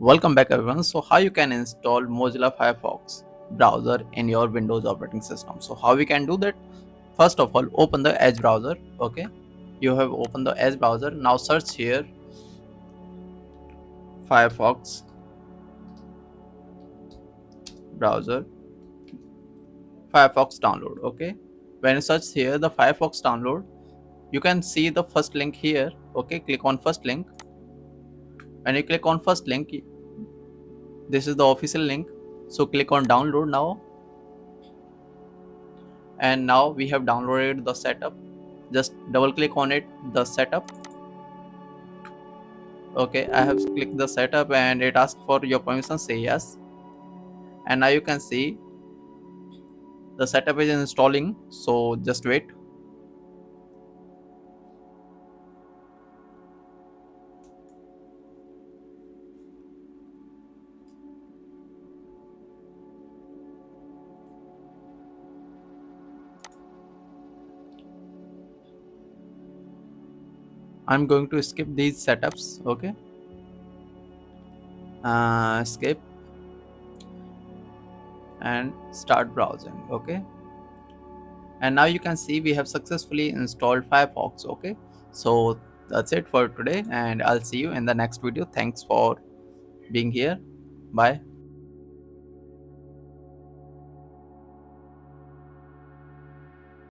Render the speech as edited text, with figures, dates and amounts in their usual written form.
Welcome back everyone. So how you can install Mozilla Firefox browser in your Windows operating system. So how we can do that? First of all, open the Edge browser. Okay, you have opened the Edge browser. Now search here Firefox browser, Firefox download. Okay, when you search here the Firefox download, you can see the first link here. Okay, click on first link. When you click on first link, this is the official link. So click on download now, and now we have downloaded the setup. Just double click on it, the setup. Okay, I have clicked the setup and it asks for your permission. Say yes, and now you can see the setup is installing, so just wait. I'm going to skip these setups. Okay, skip and start browsing. Okay, and now you can see we have successfully installed Firefox. Okay, so that's it for today, and I'll see you in the next video. Thanks for being here. Bye.